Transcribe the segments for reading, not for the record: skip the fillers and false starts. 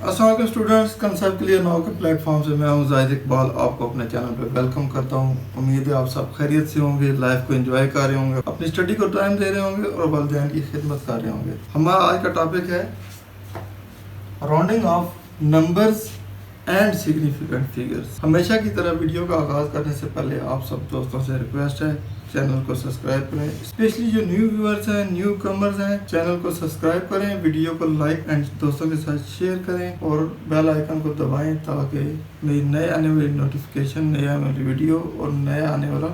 अस्सलाम वालेकुम students, concept clear now के प्लेटफॉर्म से मैं हूं जाहिद इकबाल, आपको अपने चैनल पे वेलकम करता हूं। उम्मीद है आप सब खैरियत से होंगे, लाइफ को एंजॉय कर रहे होंगे, अपनी स्टडी को टाइम दे रहे होंगे और वालिदैन की खिदमत कर रहे होंगे। हमारा आज का टॉपिक है rounding off numbers and significant figures. हमेशा की तरह वीडियो का आगाज़ करने से पहले आप सब दोस्तों से रिक्वेस्ट है, चैनल को सब्सक्राइब करें। स्पेशली जो न्यू व्यूअर्स हैं, न्यू कमर्स हैं, चैनल को सब्सक्राइब करें, वीडियो को लाइक एंड दोस्तों के साथ शेयर करें और बेल आइकन को दबाएं ताकि मेरी नए आने वाली नोटिफिकेशन, नए आने वाली वीडियो और नया आने वाला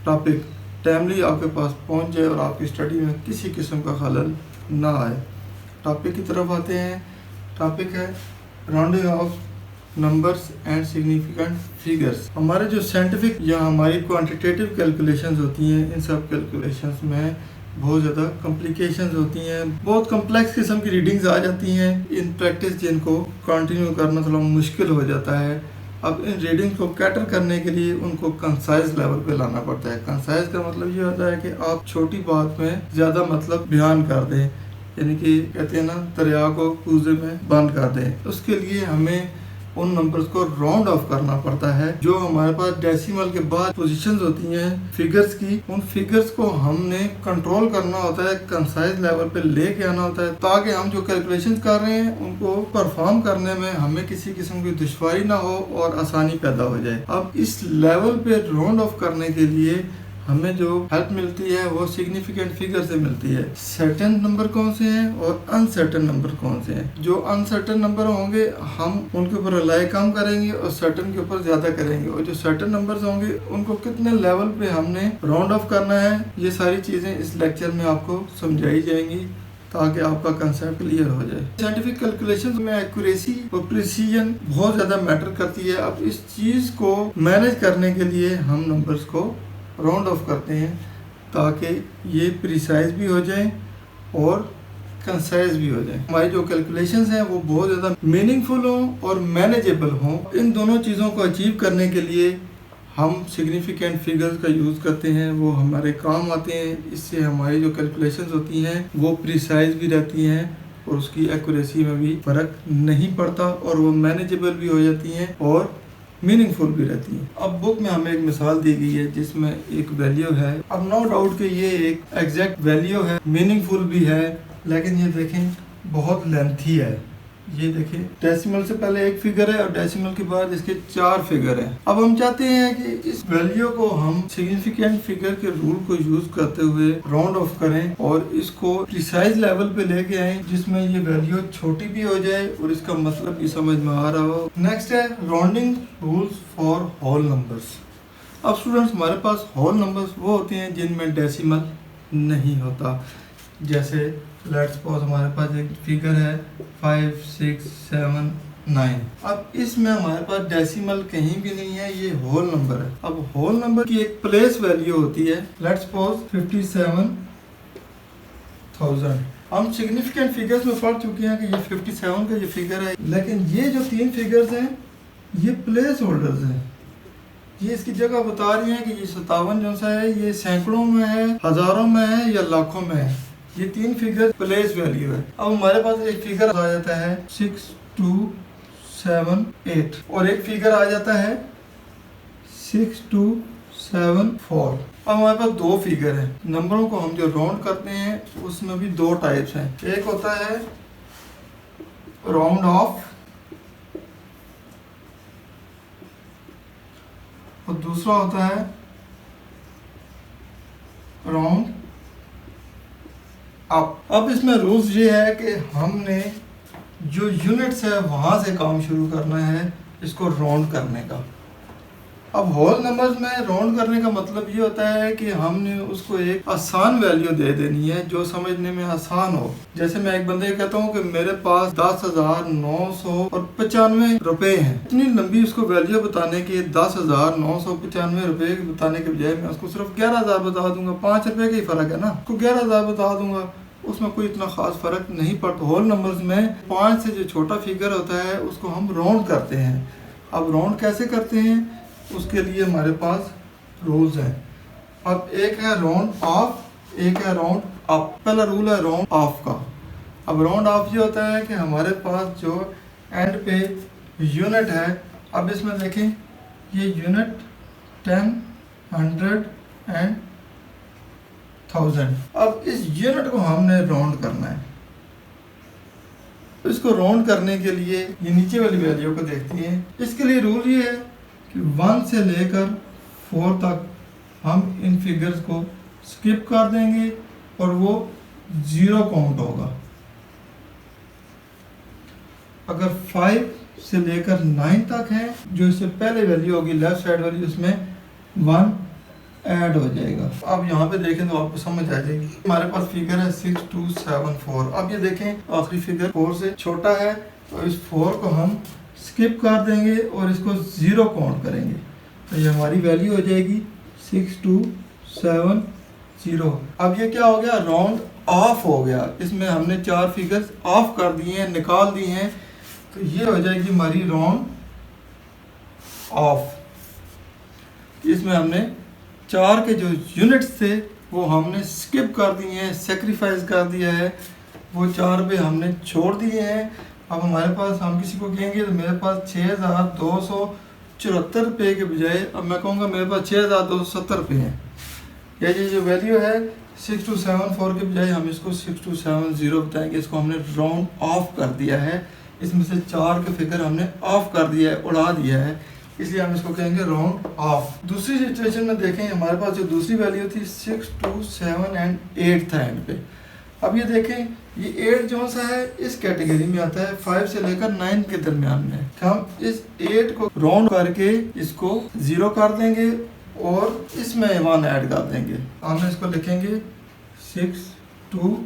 टॉपिक टाइमली आपके पास पहुंच जाए और आपकी स्टडी में किसी किस्म का खलल ना आए। टॉपिक की तरफ आते हैं। टॉपिक है rounding off numbers and significant figures. हमारे जो साइंटिफिक या हमारी क्वांटिटेटिव कैलकुलेशंस होती हैं, इन सब कैलकुलेशंस में बहुत ज़्यादा कॉम्प्लिकेशंस होती हैं, बहुत कम्प्लेक्स किस्म की रीडिंग्स आ जाती हैं। इन प्रैक्टिस जिनको कंटिन्यू करना थोड़ा मुश्किल हो जाता है। अब इन रीडिंग्स को कैटर करने के लिए उनको कंसाइज लेवल पे लाना पड़ता है। कंसाइज का मतलब ये होता है कि आप छोटी बात में ज़्यादा मतलब बयान कर दें, यानी कि कहते हैं ना, दरिया को कूजे में बंद कर दें। उसके लिए हमें उन नंबर्स को राउंड ऑफ करना पड़ता है। जो हमारे पास डेसिमल के बाद पोजीशंस होती हैं फिगर्स की, उन फिगर्स को हमने कंट्रोल करना होता है, कंसाइज लेवल पे लेके आना होता है ताकि हम जो कैलकुलेशंस कर रहे हैं उनको परफॉर्म करने में हमें किसी किस्म की दुश्वारी ना हो और आसानी पैदा हो जाए। अब इस लेवल पे राउंड ऑफ करने के लिए हमें जो हेल्प मिलती है वो सिग्निफिकेंट फिगर से मिलती है। सर्टेन नंबर कौन से हैं और अनसर्टेन नंबर कौन से हैं। जो अनसर्टेन नंबर होंगे हम उनके ऊपर रिलाई कम करेंगे और सर्टेन के ऊपर ज्यादा करेंगे, और जो सर्टेन नंबर्स होंगे उनको कितने लेवल पे हमने राउंड ऑफ करना है, ये सारी चीजें इस लेक्चर में आपको समझाई जाएंगी ताकि आपका कंसेप्ट क्लियर हो जाए। साइंटिफिक कैलकुलेशन में एक्यूरेसी और प्रिसीजन बहुत ज्यादा मैटर करती है। अब इस चीज को मैनेज करने के लिए हम नंबर्स को राउंड ऑफ करते हैं ताकि ये प्रिसाइज भी हो जाए और कंसाइज भी हो जाए। हमारी जो कैलकुलेशंस हैं वो बहुत ज़्यादा मीनिंगफुल हों और मैनेजेबल हों। इन दोनों चीज़ों को अचीव करने के लिए हम सिग्निफिकेंट फिगर्स का यूज़ करते हैं, वो हमारे काम आते हैं। इससे हमारी जो कैलकुलेशंस होती हैं वो प्रिसाइज भी रहती हैं और उसकी एक्यूरेसी में भी फ़र्क नहीं पड़ता और वो मैनेजेबल भी हो जाती हैं और मीनिंगफुल भी रहती है। अब बुक में हमें एक मिसाल दी गई है जिसमें एक वैल्यू है। अब नो डाउट कि ये एक एग्जैक्ट वैल्यू है, मीनिंगफुल भी है, लेकिन ये देखें बहुत लेंथी है। ये देखें डेसिमल से पहले एक फिगर है और डेसिमल के बाद इसके 4 फिगर हैं। अब हम चाहते हैं कि इस वैल्यू को हम सिग्निफिकेंट फिगर के रूल को यूज करते हुए राउंड ऑफ करें और इसको प्रिसाइज लेवल पे लेके आए जिसमें ये वैल्यू छोटी भी हो जाए और इसका मतलब भी समझ में आ रहा हो। नेक्स्ट है rounding rules for whole numbers. अब स्टूडेंट्स, हमारे पास होल नंबर्स वो होते हैं जिनमें डेसिमल नहीं होता। जैसे लेट्स सपोज हमारे पास एक फिगर है 5, 6, 7, 9। अब इसमें हमारे पास डेसिमल कहीं भी नहीं है, ये होल नंबर है। अब होल नंबर की एक प्लेस वैल्यू होती है, लेट्स सपोज 57,000। हम सिग्निफिकेंट फिगर्स में पढ़ चुके हैं कि ये 57 का ये फिगर है, लेकिन ये जो 3 फिगर्स हैं ये प्लेस होल्डर्स हैं। ये इसकी जगह बता रही हैं कि ये 57 जो सा है ये सैकड़ों में है, हजारों में है या लाखों में है। ये 3 फिगर प्लेस वैल्यू है। अब हमारे पास एक फिगर आ जाता है 6278 और एक फिगर आ जाता है 6274। अब हमारे पास 2 फिगर हैं। नंबरों को हम जो राउंड करते हैं उसमें भी 2 टाइप्स हैं। एक होता है राउंड ऑफ और दूसरा होता है राउंड अब इसमें रूल्स ये है कि हमने जो यूनिट्स है वहां से काम शुरू करना है इसको राउंड करने का। अब होल नंबर्स में राउंड करने का मतलब ये होता है कि हमने उसको एक आसान वैल्यू दे देनी है जो समझने में आसान हो। जैसे मैं एक बंदे कहता हूँ कि मेरे पास 10,995 रुपए हैं। इतनी लंबी उसको वैल्यू बताने के 10,995 रुपए बताने के बजाय मैं उसको सिर्फ 11,000 बता दूंगा। 5 रुपए का ही फर्क है ना, उसको 11,000 बता दूंगा, उसमें कोई इतना खास फर्क नहीं पड़ता। होल नंबर्स में 5 से जो छोटा फिगर होता है उसको हम राउंड करते हैं। अब राउंड कैसे करते हैं उसके लिए हमारे पास रूल्स हैं। अब एक है राउंड ऑफ, एक है राउंड अप। पहला रूल है राउंड ऑफ का। अब राउंड ऑफ ये होता है कि हमारे पास जो एंड पे यूनिट है। अब इसमें देखें ये यूनिट 10, 100 एंड 1000। अब इस यूनिट को हमने राउंड करना है। इसको राउंड करने के लिए ये नीचे वाली वैल्यू को देखती हैं। इसके लिए रूल ये है कि 1 से लेकर 4 तक हम इन फिगर्स को स्किप कर देंगे और वो 0 काउंट होगा। अगर 5 से लेकर 9 तक है, जो इससे पहले वैल्यू होगी लेफ्ट साइड वाली, उसमें 1 ऐड हो जाएगा। अब यहाँ पे देखें तो आपको समझ आ जाएगी। हमारे पास फिगर है 6274। अब ये देखें आखिरी फिगर 4 से छोटा है, तो इस 4 को हम स्किप कर देंगे और इसको 0 काउंट करेंगे, तो ये हमारी वैल्यू हो जाएगी 6270। अब ये क्या हो गया, राउंड ऑफ हो गया। इसमें हमने 4 फिगर्स ऑफ कर दिए हैं, निकाल दिए हैं, तो ये हो जाएगी हमारी राउंड ऑफ। इसमें हमने 4 के जो यूनिट्स थे वो हमने स्किप कर दिए हैं, सेक्रीफाइस कर दिया है, वो 4 पे हमने छोड़ दिए हैं। अब हमारे पास, हम किसी को कहेंगे तो मेरे पास 6274 रुपये के बजाय अब मैं कहूँगा मेरे पास 6270 रुपये हैं। ये जो वैल्यू है 6274 के बजाय हम इसको 6270 बताएंगे। इसको हमने राउंड ऑफ कर दिया है, इसमें से 4 के फिगर हमने ऑफ कर दिया है, उड़ा दिया है, इसलिए हम इसको कहेंगे राउंड ऑफ। दूसरी सिचुएशन में देखें, हमारे पास जो दूसरी वैल्यू थी 6, 2, 7 एंड 8 था एंड पे। अब ये देखें ये 8 जो सा है इस कैटेगरी में आता है, 5 से लेकर 9 के दरमियान में। हम इस 8 को राउंड करके इसको 0 कर देंगे और इसमें 1 ऐड कर देंगे। हम इसको लिखेंगे 6, 2,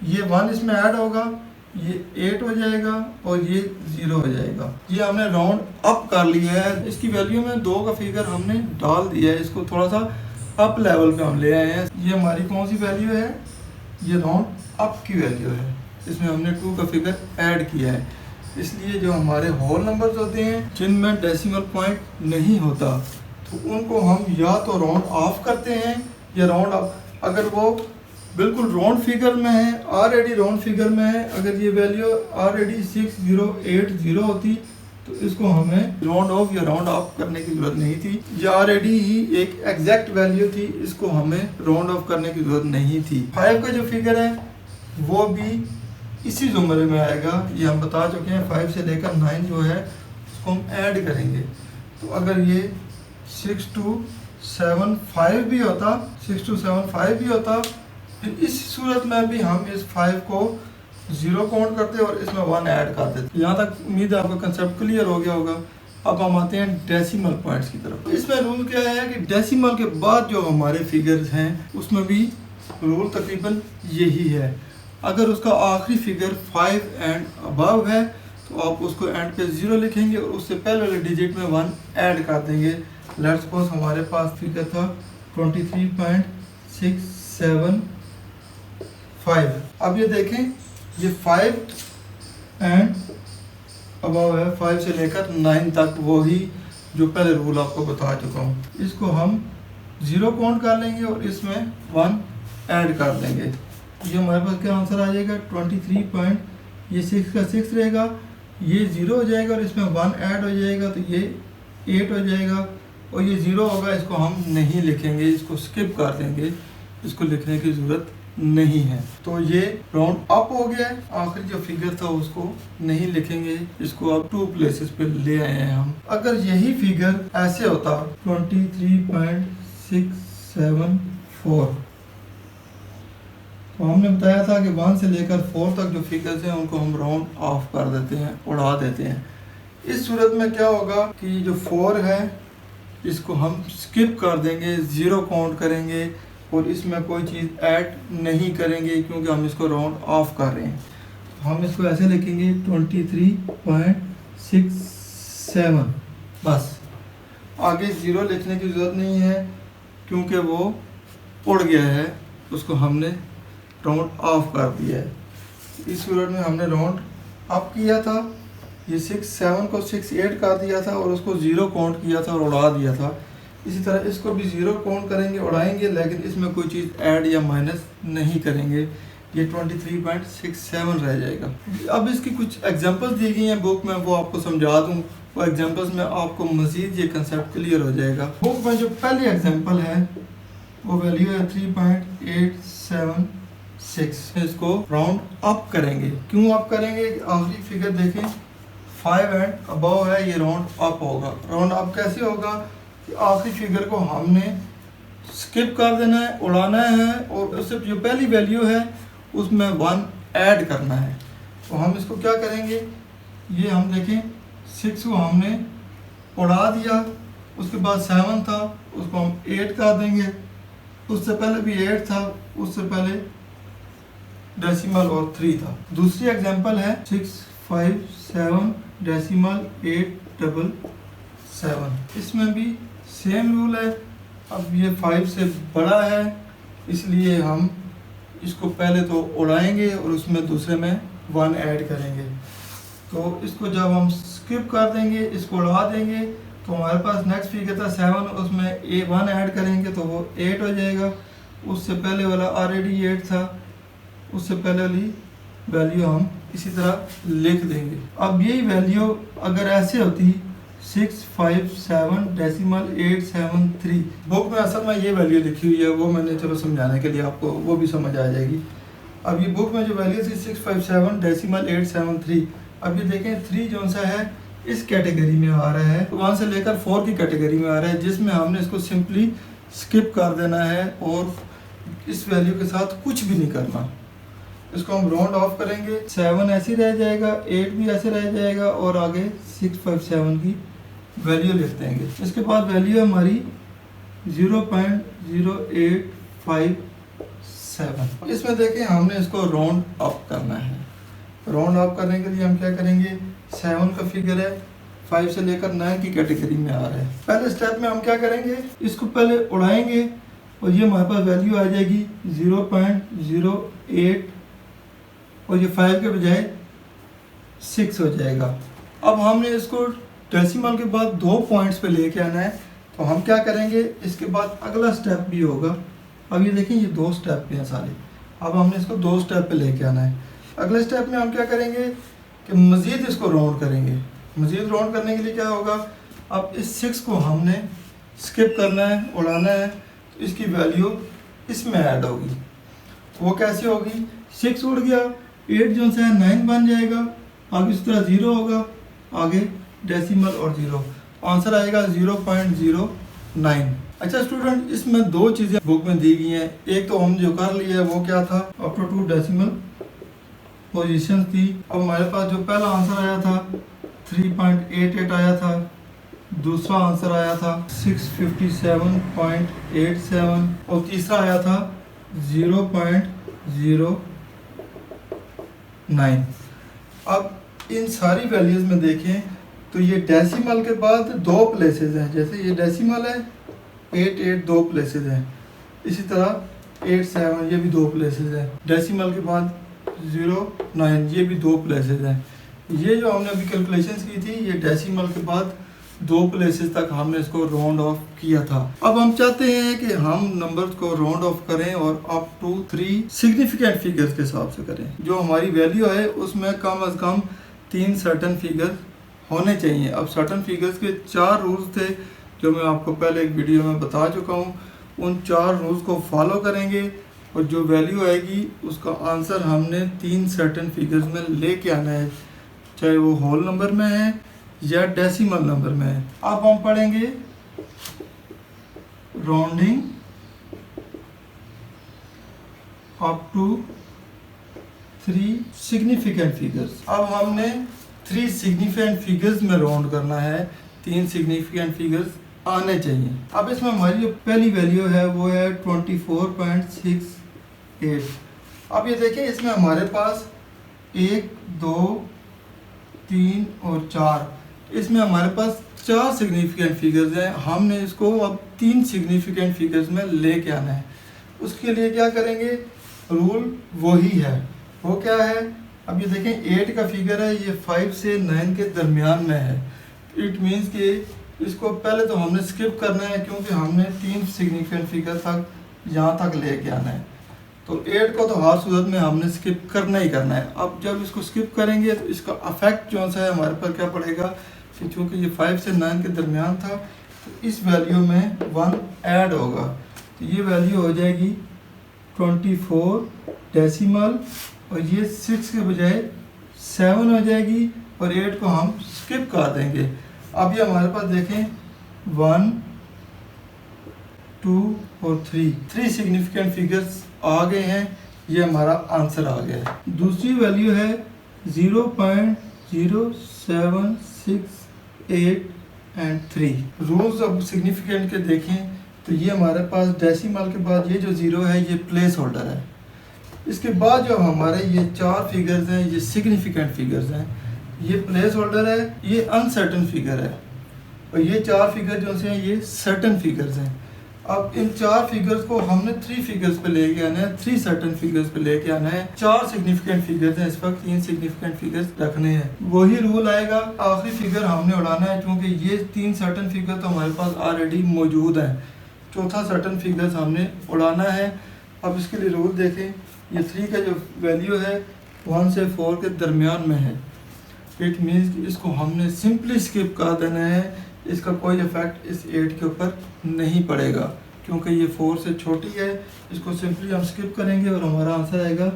ये 1 इसमें ऐड होगा, ये 8 हो जाएगा और ये 0 हो जाएगा। ये हमने राउंड अप कर लिया है। इसकी वैल्यू में 2 का फिगर हमने डाल दिया है, इसको थोड़ा सा अप लेवल पे हम ले आए हैं। ये हमारी कौन सी वैल्यू है, ये राउंड अप की वैल्यू है। इसमें हमने 2 का फिगर ऐड किया है। इसलिए जो हमारे होल नंबर्स होते हैं जिनमें डेसिमल पॉइंट नहीं होता, तो उनको हम या तो राउंड ऑफ करते हैं या राउंड अप। अगर वो बिल्कुल राउंड फिगर में है, ऑलरेडी राउंड फिगर में है, अगर ये वैल्यू ऑलरेडी 6080 होती तो इसको हमें राउंड ऑफ या राउंड ऑफ करने की जरूरत नहीं थी। ये ऑलरेडी ही एक एग्जैक्ट वैल्यू थी, इसको हमें राउंड ऑफ करने की जरूरत नहीं थी। 5 का जो फिगर है वो भी इसी जुमरे में आएगा, ये हम बता चुके हैं। 5 से लेकर 9 जो है उसको हम ऐड करेंगे, तो अगर ये 6275 भी होता, 6275 भी होता, फिर इस सूरत में भी हम इस 5 को 0 काउंट करते और इसमें 1 ऐड कर देते। यहाँ तक उम्मीद है आपका कंसेप्ट क्लियर हो गया होगा। अब हम आते हैं डेसिमल पॉइंट्स की तरफ। इसमें रूल क्या है कि डेसिमल के बाद जो हमारे फिगर्स हैं उसमें भी रूल तकरीबन यही है। अगर उसका आखिरी फिगर 5 एंड अबव है तो आप उसको एंड पे 0 लिखेंगे और उससे पहले वाले डिजिट में 1 ऐड कर देंगे। लेट्स सपोज हमारे पास फिगर था 23.675। अब ये देखें ये 5 एंड अबव है, 5 से लेकर 9 तक, वही जो पहले रूल आपको बता चुका हूँ। इसको हम 0 काउंट कर लेंगे और इसमें 1 ऐड कर देंगे। ये हमारे पास क्या आंसर आ जाएगा 23. ये 6 का 6 रहेगा, ये 0 हो जाएगा और इसमें 1 ऐड हो जाएगा तो ये 8 हो जाएगा और ये 0 होगा, इसको हम नहीं लिखेंगे, इसको स्किप कर देंगे, इसको लिखने की ज़रूरत नहीं है। तो ये राउंड अप हो गया है, आखिरी जो फिगर था उसको नहीं लिखेंगे, इसको अब 2 प्लेसेस पे ले आए हैं हम। अगर यही फिगर ऐसे होता 23.674, तो हमने बताया था कि 1 से लेकर 4 तक जो फिगर्स हैं उनको हम राउंड ऑफ कर देते हैं, उड़ा देते हैं। इस सूरत में क्या होगा कि जो 4 है इसको हम स्किप कर देंगे, 0 काउंट करेंगे और इसमें कोई चीज़ ऐड नहीं करेंगे क्योंकि हम इसको राउंड ऑफ कर रहे हैं। तो हम इसको ऐसे लिखेंगे 23.67, बस आगे 0 लिखने की ज़रूरत नहीं है क्योंकि वो उड़ गया है, उसको हमने राउंड ऑफ कर दिया है। इस सूरत में हमने राउंड अप किया था, ये 6-7 को 6-8 कर दिया था और उसको 0 काउंट किया था और उड़ा दिया था। इसी तरह इसको भी 0 काउंट करेंगे, उड़ाएंगे, लेकिन इसमें कोई चीज़ ऐड या माइनस नहीं करेंगे। ये 23.67 रह जाएगा। अब इसकी कुछ एग्जांपल्स दी गई हैं बुक में, वो आपको समझा दूं। वो एग्जांपल्स में आपको मज़ीद ये कंसेप्ट क्लियर हो जाएगा। बुक में जो पहली एग्जांपल है वो वैल्यू है 3.876। इसको राउंड अप करेंगे। क्यों अप करेंगे? आखिरी फिगर देखें 5 एंड अबव है, ये राउंड अप होगा। राउंड अप कैसे होगा कि आखिरी फिगर को हमने स्किप कर देना है, उड़ाना है, और उससे जो पहली वैल्यू है उसमें 1 ऐड करना है। तो हम इसको क्या करेंगे, ये हम देखें 6 को हमने उड़ा दिया, उसके बाद 7 था उसको हम 8 कर देंगे, उससे पहले भी 8 था, उससे पहले डेसिमल और 3 था। दूसरी एग्जांपल है 657.877। इसमें भी सेम रूल है। अब ये 5 से बड़ा है, इसलिए हम इसको पहले तो उड़ाएंगे और उसमें दूसरे में 1 ऐड करेंगे। तो इसको जब हम स्किप कर देंगे, इसको उड़ा देंगे, तो हमारे पास नेक्स्ट फिगर था 7, उसमें 1 ऐड करेंगे तो वो 8 हो जाएगा। उससे पहले वाला ऑलरेडी 8 था, उससे पहले वाली वैल्यू हम इसी तरह लिख देंगे। अब यही वैल्यू अगर ऐसे होती 657.873, बुक में असल में ये वैल्यू लिखी हुई है, वो मैंने चलो समझाने के लिए आपको वो भी समझ आ जाएगी। अब ये बुक में जो वैल्यू थी 657.873, अब ये देखें 3 जो सा है इस कैटेगरी में आ रहा है, 1 से लेकर 4 की कैटेगरी में आ रहा है, जिसमें हमने इसको सिंपली स्किप कर देना है और इस वैल्यू के साथ कुछ भी नहीं करना। इसको हम राउंड ऑफ करेंगे, 7 ऐसे रह जाएगा, 8 भी ऐसे रह जाएगा, और आगे 657 की वैल्यू लिख देंगे। इसके बाद वैल्यू है हमारी 0.0857। इसमें देखें हमने इसको राउंड अप करना है। राउंड अप करने के लिए हम क्या करेंगे, 7 का फिगर है, 5 से लेकर 9 की कैटेगरी में आ रहा है। पहले स्टेप में हम क्या करेंगे, इसको पहले उड़ाएंगे और ये हमारे पास वैल्यू आ जाएगी 0.08, और ये 5 के बजाय 6 हो जाएगा। अब हमने इसको डेसिमल के बाद 2 पॉइंट्स पे लेके आना है, तो हम क्या करेंगे, इसके बाद अगला स्टेप भी होगा। अब ये देखें ये 2 स्टेप पे हैं सारे। अब हमने इसको 2 स्टेप पे लेके आना है। अगले स्टेप में हम क्या करेंगे कि मज़ीद इसको राउंड करेंगे। मज़ीद राउंड करने के लिए क्या होगा, अब इस 6 को हमने स्किप करना है, उड़ाना है, तो इसकी वैल्यू इसमें ऐड होगी। वो कैसे होगी, 6 उड़ गया, 8 जो सा है 9 बन जाएगा, आगे इस तरह 0 होगा, आगे डेसिमल और 0, आंसर आएगा 0.09। अच्छा स्टूडेंट, इसमें 2 चीज़ें बुक में दी गई हैं। एक तो हम जो कर लिया है वो क्या था, अप टू 2 डेसिमल पोजीशन थी। अब हमारे पास जो पहला आंसर आया था 3.88 आया था, दूसरा आंसर आया था 657.87, और तीसरा आया था 0.09। अब इन सारी वैल्यूज़ में देखें तो ये डेसिमल के बाद 2 प्लेसेस हैं, जैसे ये डेसिमल है 8 2 प्लेसेस हैं, इसी तरह 8 7 ये भी 2 प्लेसेस हैं, डेसिमल के बाद 0.9 ये भी 2 प्लेसेस हैं। ये जो हमने अभी कैलकुलेशंस की थी, ये डेसिमल के बाद 2 प्लेसेस तक हमने इसको राउंड ऑफ किया था। अब हम चाहते हैं कि हम नंबर्स को राउंड ऑफ करें और अप टू 3 सिग्निफिकेंट फिगर्स के हिसाब से करें। जो हमारी वैल्यू है उसमें कम से कम 3 सर्टन फिगर होने चाहिए। अब सर्टन फिगर्स के 4 रूल्स थे जो मैं आपको पहले एक वीडियो में बता चुका हूँ। उन 4 रूल्स को फॉलो करेंगे और जो वैल्यू आएगी उसका आंसर हमने 3 सर्टन फिगर्स में लेके आना है, चाहे वो होल नंबर में है या डेसिमल नंबर में है। अब हम पढ़ेंगे rounding up to 3 significant figures. अब हमने 3 सिग्निफिकेंट फिगर्स में राउंड करना है, 3 सिग्निफिकेंट फिगर्स आने चाहिए। अब इसमें हमारी जो पहली वैल्यू है वो है 24.68। अब ये देखिए इसमें हमारे पास 1 2 3 और 4, इसमें हमारे पास 4 सिग्निफिकेंट फिगर्स हैं। हमने इसको अब 3 सिग्निफिकेंट फिगर्स में लेके आना है। उसके लिए क्या करेंगे, रूल वही है। वो क्या है, अब ये देखें 8 का फिगर है, ये 5 से 9 के दरमियान में है। इट मीन्स कि इसको पहले तो हमने स्किप करना है, क्योंकि हमने 3 सिग्निफिकेंट फिगर तक यहाँ तक लेके आना है। तो 8 को तो हर सूरत में हमने स्किप करना ही करना है। अब जब इसको स्किप करेंगे तो इसका अफेक्ट जो सा है हमारे पर क्या पड़ेगा कि चूँकि ये 5 से 9 के दरमियान था तो इस वैल्यू में 1 ऐड होगा, तो ये वैल्यू हो जाएगी 24 डेसिमल और ये 6 के बजाय 7 हो जाएगी और 8 को हम स्किप कर देंगे। अब ये हमारे पास देखें 1 2 और 3 सिग्निफिकेंट फिगर्स आ गए हैं, ये हमारा आंसर आ गया है। दूसरी वैल्यू है 0.0768 एंड 3। रूल्स अब सिग्निफिकेंट के देखें तो ये हमारे पास डेसिमल के बाद ये जो 0 है ये प्लेस होल्डर है। इसके बाद जो हमारे ये 4 फिगर्स हैं ये सिग्निफिकेंट फिगर्स हैं, ये प्लेस होल्डर है, ये अनसर्टन फिगर है और ये 4 फिगर जो से हैं ये सर्टन फिगर्स हैं। अब इन 4 फिगर्स को हमने 3 फिगर्स पे लेके आना है, 3 सर्टन फिगर्स पे लेके आना है। 4 सिग्निफिकेंट फिगर्स हैं, इस वक्त 3 सिग्निफिकेंट फिगर्स रखने हैं। वही रूल आएगा, आखिरी फिगर हमने उड़ाना है क्योंकि ये 3 सर्टन फिगर तो हमारे पास ऑलरेडी मौजूद हैं। चौथा सर्टन फिगर्स हमने उड़ाना है। अब इसके लिए रूल देखें, ये 3 का जो वैल्यू है 1 से 4 के दरमियान में है। इट मीन्स इसको हमने सिंपली स्किप कर देना है, इसका कोई इफेक्ट इस 8 के ऊपर नहीं पड़ेगा क्योंकि ये 4 से छोटी है। इसको सिंपली हम स्किप करेंगे और हमारा आंसर आएगा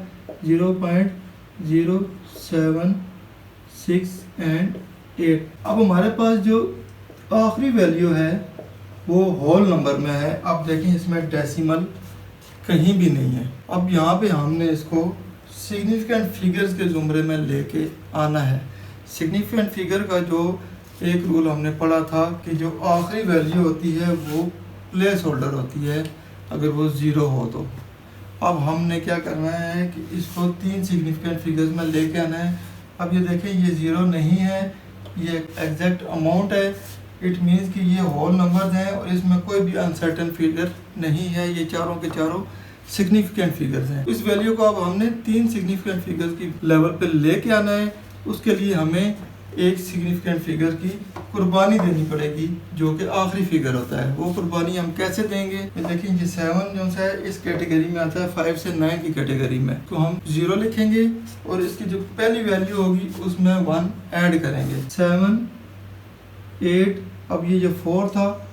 0.076 एंड 8। अब हमारे पास जो आखिरी वैल्यू है वो होल नंबर में है। अब देखें इसमें डेसिमल कहीं भी नहीं है। अब यहाँ पे हमने इसको सिग्निफिकेंट फिगर्स के ज़ुमरे में लेके आना है। सिग्निफिकेंट फिगर का जो एक रूल हमने पढ़ा था कि जो आखिरी वैल्यू होती है वो प्लेस होल्डर होती है अगर वो 0 हो तो। अब हमने क्या करना है कि इसको 3 सिग्निफिकेंट फिगर्स में लेके आना है। अब ये देखें ये 0 नहीं है, ये एग्जैक्ट अमाउंट है। इट मीन्स कि ये होल नंबर्स हैं और इसमें कोई भी अनसर्टन फिगर नहीं है, ये चारों के चारों सिग्निफिकेंट फिगर्स हैं। इस वैल्यू को अब हमने 3 सिग्निफिकेंट फिगर्स की लेवल पे लेके आना है। उसके लिए हमें एक सिग्निफिकेंट फिगर की कुर्बानी देनी पड़ेगी जो कि आखिरी फिगर होता है। वो कुर्बानी हम कैसे देंगे, देखिए ये 7 जो है इस कैटेगरी में आता है, 5 से 9 की कैटेगरी में। तो हम 0 लिखेंगे और इसकी जो पहली वैल्यू होगी उसमें 1 ऐड करेंगे। 7 8, अब ये जो 4 था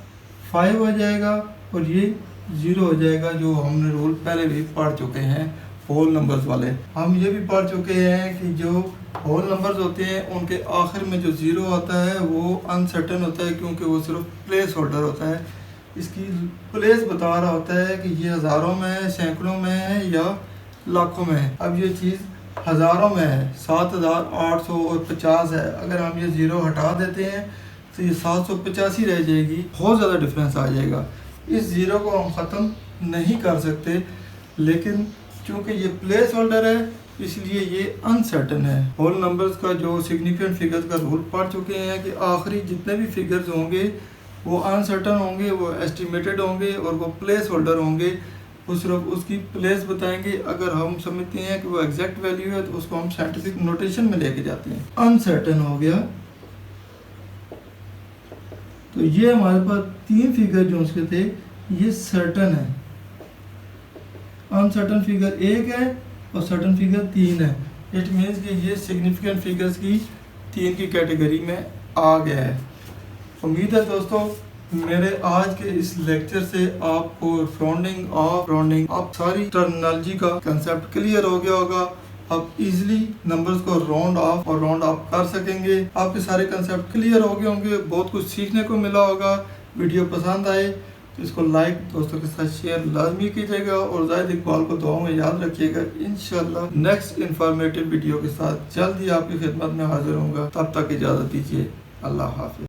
5 हो जाएगा और ये 0 हो जाएगा, जो हमने रूल पहले भी पढ़ चुके हैं होल नंबर्स वाले। हम ये भी पढ़ चुके हैं कि जो होल नंबर्स होते हैं उनके आखिर में जो 0 होता है वो अनसर्टन होता है क्योंकि वो सिर्फ प्लेस होल्डर होता है। इसकी प्लेस बता रहा होता है कि ये हज़ारों में है, सैकड़ों में है या लाखों में है। अब ये चीज़ हज़ारों में है, 7,850 है। अगर हम ये 0 हटा देते हैं तो ये 785 रह जाएगी, बहुत ज़्यादा डिफरेंस आ जाएगा। इस 0 को हम ख़त्म नहीं कर सकते, लेकिन चूँकि ये प्लेस होल्डर है इसलिए ये अनसर्टन है। होल नंबर्स का जो सिग्निफिकेंट फिगर्स का रूल पढ़ चुके हैं कि आखिरी जितने भी फिगर्स होंगे वो अनसर्टन होंगे, वो एस्टिमेटेड होंगे और वो प्लेस होल्डर होंगे। वो सिर्फ उसकी प्लेस बताएंगे। अगर हम समझते हैं कि वो एग्जैक्ट वैल्यू है तो उसको हम साइंटिफिक नोटेशन में लेके जाते हैं। अनसर्टन हो गया, तो ये हमारे पास 3 फिगर जो उसके थे ये सर्टन है। अनसर्टन फिगर 1 है और सर्टन फिगर 3 है। इट मीन्स कि ये सिग्निफिकेंट फिगर्स की 3 की कैटेगरी में आ गया है। उम्मीद है दोस्तों मेरे आज के इस लेक्चर से आपको राउंडिंग आप सारी टर्मिनोलॉजी का कंसेप्ट क्लियर हो गया होगा। आप इजीली नंबर्स को राउंड ऑफ और राउंड अप कर सकेंगे। आपके सारे कंसेप्ट क्लियर हो गए होंगे, बहुत कुछ सीखने को मिला होगा। वीडियो पसंद आए तो इसको लाइक, दोस्तों के साथ शेयर लाजमी कीजिएगा और जाहिद इकबाल को दुआओं में याद रखिएगा। इंशाल्लाह नेक्स्ट इंफॉर्मेटिव वीडियो के साथ जल्द ही आपकी खिदमत में हाजिर होऊंगा। तब तक इजाज़त दीजिए। अल्लाह हाफिज़।